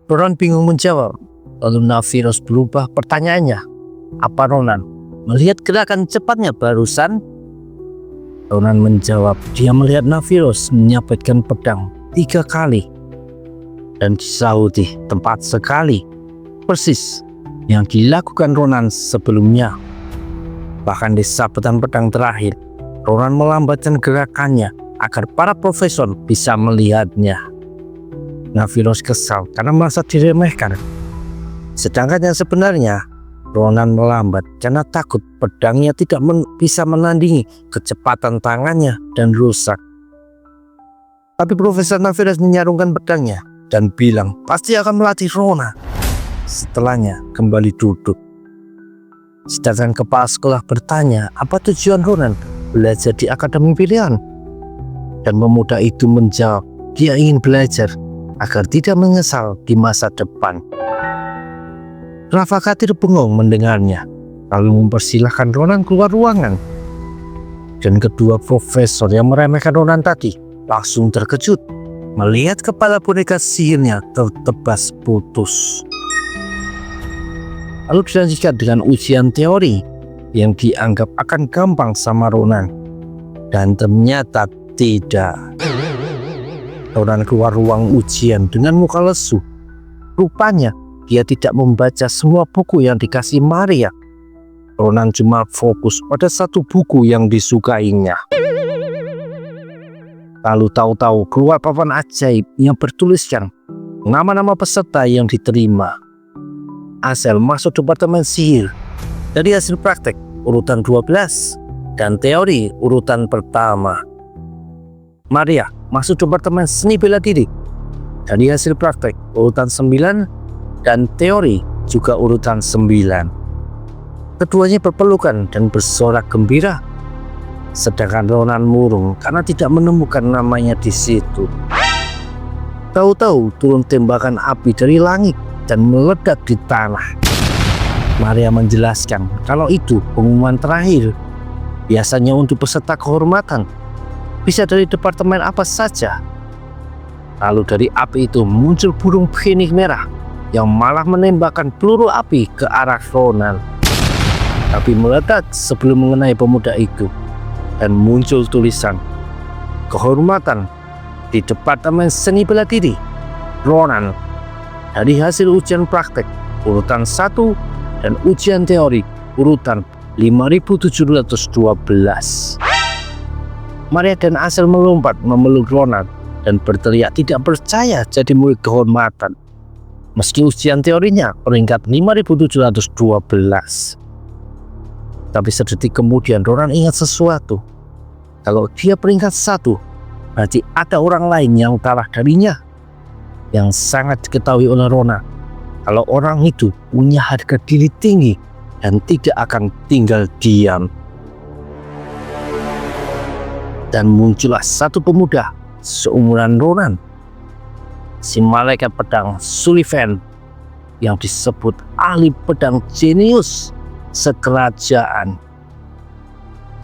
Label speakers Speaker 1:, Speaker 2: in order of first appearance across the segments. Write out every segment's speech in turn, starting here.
Speaker 1: Ronan bingung menjawab. Lalu Naviros berubah pertanyaannya. Apa Ronan melihat gerakan cepatnya barusan? Ronan menjawab, dia melihat Naviros menyabetkan pedang 3 kali. Dan disauti tepat sekali, persis yang dilakukan Ronan sebelumnya. Bahkan di sabetan pedang terakhir, Ronan melambatkan gerakannya agar para profesor bisa melihatnya. Naviros kesal karena merasa diremehkan. Sedangkan yang sebenarnya, Ronan melambat karena takut pedangnya tidak bisa menandingi kecepatan tangannya dan rusak. Tapi Profesor Naviros menyarungkan pedangnya dan bilang pasti akan melatih Ronan. Setelahnya kembali duduk. Sedangkan kepala sekolah bertanya apa tujuan Ronan belajar di akademi pilihan. Dan pemuda itu menjawab dia ingin belajar agar tidak menyesal di masa depan. Rafakatir bengong mendengarnya, lalu mempersilahkan Ronan keluar ruangan. Dan kedua profesor yang meremehkan Ronan tadi langsung terkejut melihat kepala boneka sihirnya tertebas putus. Lalu dilanjutkan dengan ujian teori yang dianggap akan gampang sama Ronan. Dan ternyata tidak. Ronan keluar ruang ujian dengan muka lesu. Rupanya dia tidak membaca semua buku yang dikasih Maria. Ronan cuma fokus pada satu buku yang disukainya. Lalu tahu-tahu keluar papan ajaib yang bertuliskan nama-nama peserta yang diterima. Asel masuk departemen sihir. Dari hasil praktek urutan 12 dan teori urutan pertama. Maria masuk departemen seni bela diri. Dari hasil praktek urutan 9 dan teori juga urutan 9. Keduanya berpelukan dan bersorak gembira. Sedangkan Ronan murung karena tidak menemukan namanya di situ. Tahu-tahu turun tembakan api dari langit dan meledak di tanah. Maria menjelaskan kalau itu pengumuman terakhir. Biasanya untuk peserta kehormatan. Bisa dari departemen apa saja. Lalu dari api itu muncul burung phoenix merah yang malah menembakkan peluru api ke arah Ronan. Tapi meledak sebelum mengenai pemuda itu. Dan muncul tulisan kehormatan di departemen seni bela diri Ronan. Dari hasil ujian praktek urutan 1 dan ujian teori urutan 5712. Maria dan Asel melompat memeluk Ronan dan berteriak tidak percaya jadi murid kehormatan. Meski ujian teorinya peringkat 5712. Tapi sedetik kemudian Ronan ingat sesuatu. Kalau dia peringkat 1, berarti ada orang lain yang kalah darinya. Yang sangat diketahui oleh Ronan. Kalau orang itu punya harga diri tinggi dan tidak akan tinggal diam. Dan muncullah satu pemuda seumuran Ronan. Si malaikat pedang Sullivan yang disebut ahli pedang jenius sekerajaan.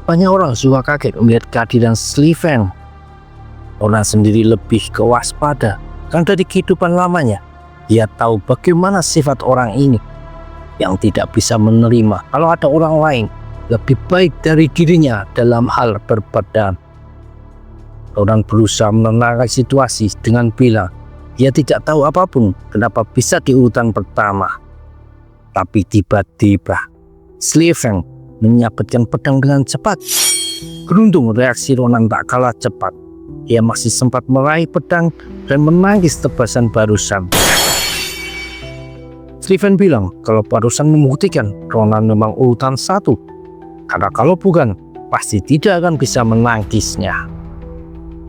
Speaker 1: Banyak orang juga kaget melihat kehadiran Sullivan. Ronan sendiri lebih kewaspada karena dari kehidupan lamanya dia tahu bagaimana sifat orang ini yang tidak bisa menerima kalau ada orang lain lebih baik dari dirinya dalam hal berpedang. Ronan berusaha menenangkan situasi dengan bilang dia tidak tahu apapun kenapa bisa di urutan pertama. Tapi tiba-tiba Sullivan menyabetkan pedang dengan cepat. Beruntung reaksi Ronan tak kalah cepat. Dia masih sempat meraih pedang dan menangis tebasan barusan. Sullivan bilang kalau barusan membuktikan Ronan memang urutan 1. Karena kalau bukan, pasti tidak akan bisa menangkisnya.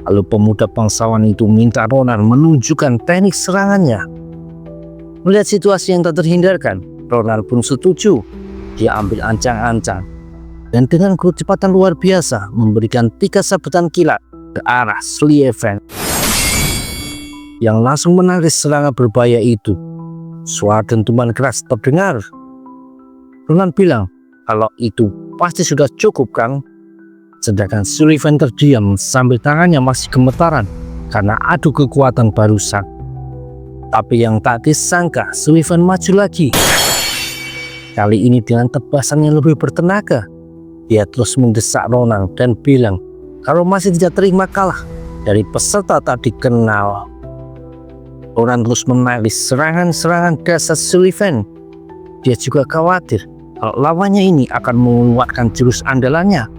Speaker 1: Lalu pemuda bangsawan itu minta Ronan menunjukkan teknik serangannya. Melihat situasi yang tak terhindarkan, Ronan pun setuju. Dia ambil ancang-ancang dan dengan kecepatan luar biasa memberikan 3 sabetan kilat ke arah Sullivan yang langsung menarik serangan berbahaya itu. Suara dentuman keras terdengar. Ronan bilang kalau itu pasti sudah cukup, Kang. Sedangkan Sullivan terdiam sambil tangannya masih gemetaran karena adu kekuatan barusan. Tapi yang tak disangka, Sullivan maju lagi. Kali ini dengan tebasan yang lebih bertenaga. Dia terus mendesak Ronan dan bilang kalau masih tidak terima kalah dari peserta tak dikenal. Ronan terus menarik serangan-serangan dasar Sullivan. Dia juga khawatir kalau lawannya ini akan mengeluarkan jurus andalannya,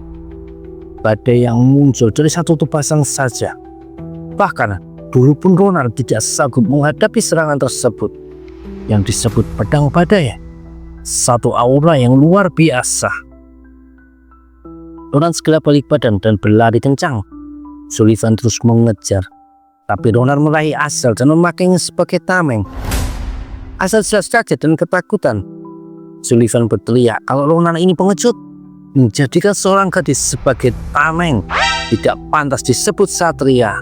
Speaker 1: badai yang muncul dari satu tebasan saja. Bahkan dulu pun Ronan tidak sanggup menghadapi serangan tersebut yang disebut pedang badai. Satu aura yang luar biasa. Ronan segera balik badan dan berlari kencang. Sullivan terus mengejar, tapi Ronan meraih Asel dan memakainya sebagai tameng. Asel jelas kaget dan ketakutan. Sullivan berteriak kalau Ronan ini pengecut, menjadikan seorang gadis sebagai tameng tidak pantas disebut satria.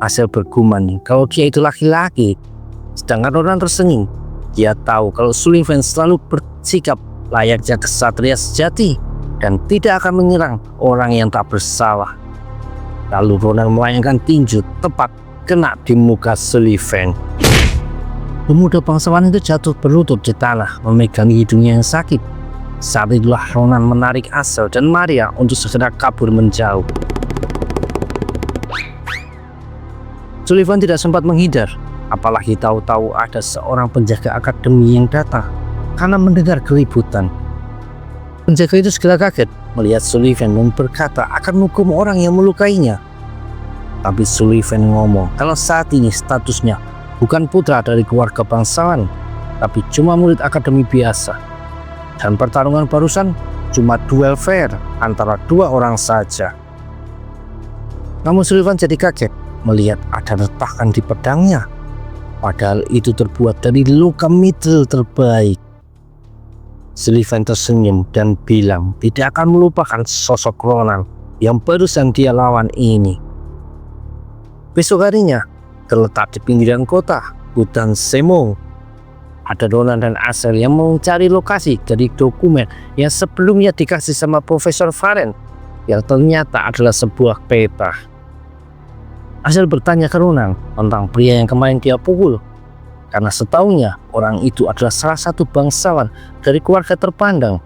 Speaker 1: Asel bergumam kalau dia itu laki-laki, sedangkan Ronan tersenyum. Dia tahu kalau Sullivan selalu bersikap layaknya kesatria sejati dan tidak akan menyerang orang yang tak bersalah. Lalu Ronan melayangkan tinju tepat kena di muka Sullivan. Pemuda bangsawan itu jatuh berlutut di tanah, memegang hidungnya yang sakit. Saat itulah Ronan menarik Asel dan Maria untuk segera kabur menjauh. Sullivan tidak sempat menghindar, apalagi tahu-tahu ada seorang penjaga akademi yang datang karena mendengar keributan. Penjaga itu segera kaget melihat Sullivan dan berkata akan menghukum orang yang melukainya. Tapi Sullivan ngomong kalau saat ini statusnya bukan putra dari keluarga bangsawan, tapi cuma murid akademi biasa. Dan pertarungan barusan cuma duel fair antara dua orang saja. Namun Sullivan jadi kaget melihat ada retakan di pedangnya. Padahal itu terbuat dari logam mithril terbaik. Sullivan tersenyum dan bilang tidak akan melupakan sosok Ronan yang barusan dia lawan ini. Besok harinya, terletak di pinggiran kota, hutan Semong, ada Ronan dan Asel yang mencari lokasi dari dokumen yang sebelumnya dikasih sama Profesor Varen, yang ternyata adalah sebuah peta. Asel bertanya ke Ronan tentang pria yang kemarin dia pukul, karena setahunya orang itu adalah salah satu bangsawan dari keluarga terpandang.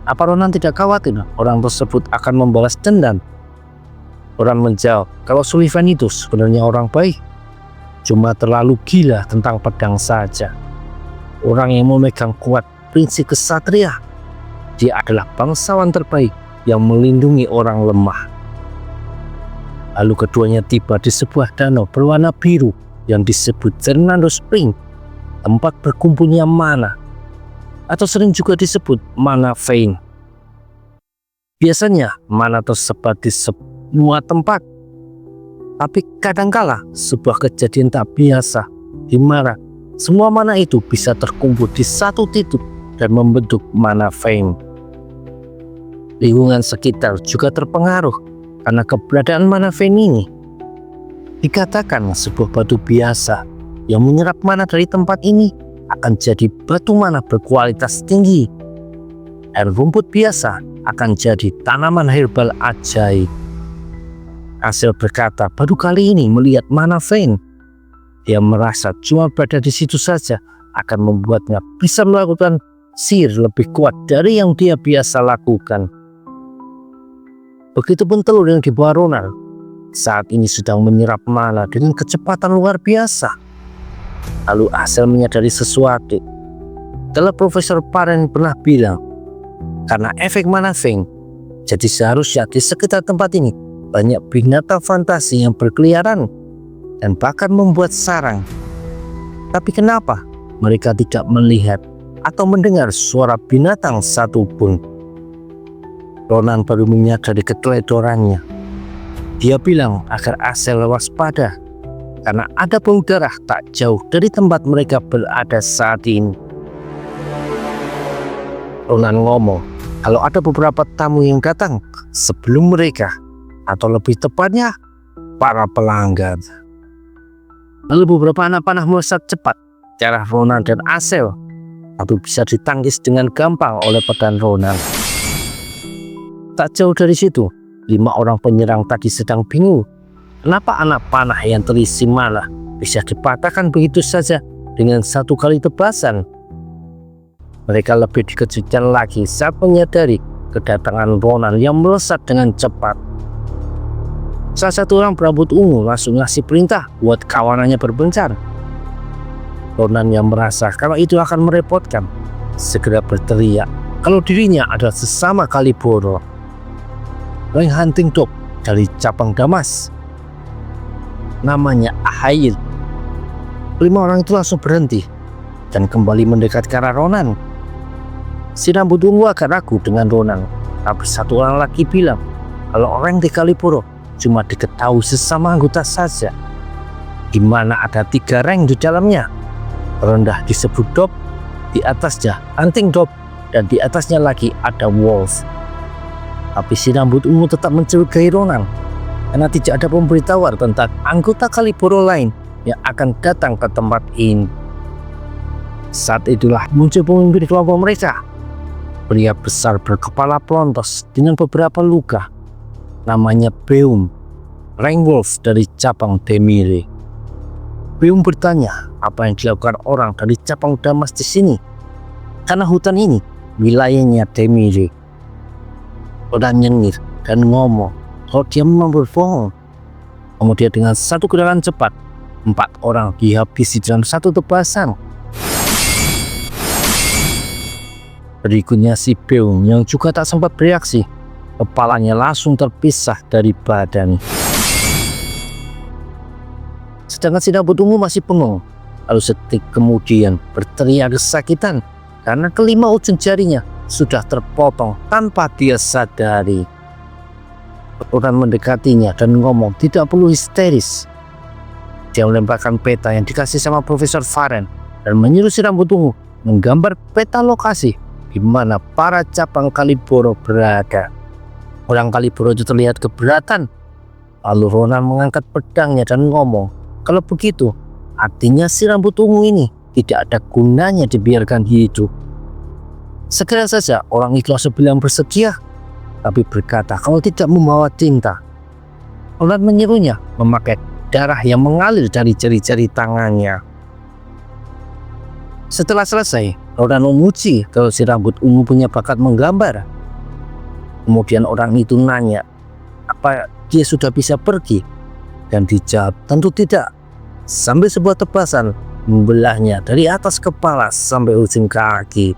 Speaker 1: Apa Ronan tidak khawatir orang tersebut akan membalas dendam? Ronan menjawab kalau Sullivan itu sebenarnya orang baik, cuma terlalu gila tentang pedang saja. Orang yang memegang kuat prinsip kesatria. Dia adalah bangsawan terbaik yang melindungi orang lemah. Lalu keduanya tiba di sebuah danau berwarna biru yang disebut Fernando Spring, tempat berkumpulnya mana, atau sering juga disebut mana vein. Biasanya mana tersebar di semua tempat, tapi kadangkala sebuah kejadian tak biasa di mana semua mana itu bisa terkumpul di satu titik dan membentuk mana vein. Lingkungan sekitar juga terpengaruh karena keberadaan mana vein ini. Dikatakan sebuah batu biasa yang menyerap mana dari tempat ini akan jadi batu mana berkualitas tinggi, dan rumput biasa akan jadi tanaman herbal ajaib. Asel berkata baru kali ini melihat mana vein. Dia merasa cuma berada di situ saja akan membuatnya bisa melakukan sihir lebih kuat dari yang dia biasa lakukan. Begitupun telur yang dibawa Ronan saat ini sedang menyerap mana dengan kecepatan luar biasa. Lalu Asel menyadari sesuatu. Setelah Profesor Varen pernah bilang, karena efek mana vein, jadi seharusnya di sekitar tempat ini banyak binatang fantasi yang berkeliaran dan bahkan membuat sarang. Tapi kenapa mereka tidak melihat atau mendengar suara binatang satupun? Ronan baru menyadari keteledorannya. Dia bilang agar Asel waspada karena ada bau darah tak jauh dari tempat mereka berada saat ini. Ronan ngomong kalau ada beberapa tamu yang datang sebelum mereka, atau lebih tepatnya para pelanggan. Lalu beberapa anak panah melesat cepat ke arah Ronan dan Asel, tapi bisa ditangkis dengan gampang oleh pedang Ronan. Tak jauh dari situ, 5 orang penyerang tadi sedang bingung kenapa anak panah yang terisi mana bisa dipatahkan begitu saja dengan satu kali tebasan. Mereka lebih dikejutkan lagi saat menyadari kedatangan Ronan yang melesat dengan cepat. Salah satu orang berambut ungu langsung ngasih perintah buat kawanannya berbencar. Ronan yang merasa kalau itu akan merepotkan, segera berteriak kalau dirinya adalah sesama Kaliboro. Rank hunting dog dari cabang Damas, namanya Ahail. 5 orang itu langsung berhenti dan kembali mendekat ke arah Ronan. Si rambut ungu agak ragu dengan Ronan, tapi satu orang lagi bilang kalau orang di Kaliboro cuma diketahui sesama anggota saja, di mana ada 3 rank di dalamnya. Rendah disebut Dop, di atasnya hunting dog, dan di atasnya lagi ada wolf. Tapi si rambut ungu tetap mencurigai Ronan karena tidak ada pemberitahuan tentang anggota Kaliboro lain yang akan datang ke tempat ini. Saat itulah muncul pemimpin kelompok mereka, pria besar berkepala pelontos dengan beberapa luka, namanya Beum, rank wolf dari cabang Demire. Beum bertanya apa yang dilakukan orang dari cabang Damas di sini, karena hutan ini wilayahnya Demire. Ronan nyengir dan ngomong kalau dia memang berbohong. Kemudian dengan satu gerakan cepat, 4 orang dihabisi dalam satu tebasan. Berikutnya si Beum yang juga tak sempat bereaksi, kepalanya langsung terpisah dari badan. Sedangkan si rambut ungu masih bengong, lalu sedetik kemudian berteriak kesakitan karena kelima ujung jarinya sudah terpotong tanpa dia sadari. Ronan mendekatinya dan ngomong tidak perlu histeris. Dia melemparkan peta yang dikasih sama Profesor Faren dan menyuruh si rambut ungu menggambar peta lokasi di mana para cabang Kaliboro berada. Orang Kaliboro itu terlihat keberatan. Lalu Ronan mengangkat pedangnya dan ngomong kalau begitu artinya si rambut ungu ini tidak ada gunanya dibiarkan hidup. Segera saja orang itu langsung bilang bersedia, tapi berkata kalau tidak membawa tinta. Ronan menyuruhnya memakai darah yang mengalir dari jari-jari tangannya. Setelah selesai, Ronan memuji kalau si rambut ungu punya bakat menggambar. Kemudian orang itu nanya apa dia sudah bisa pergi, dan dijawab tentu tidak, sambil sebuah tebasan membelahnya dari atas kepala sampai ujung kaki.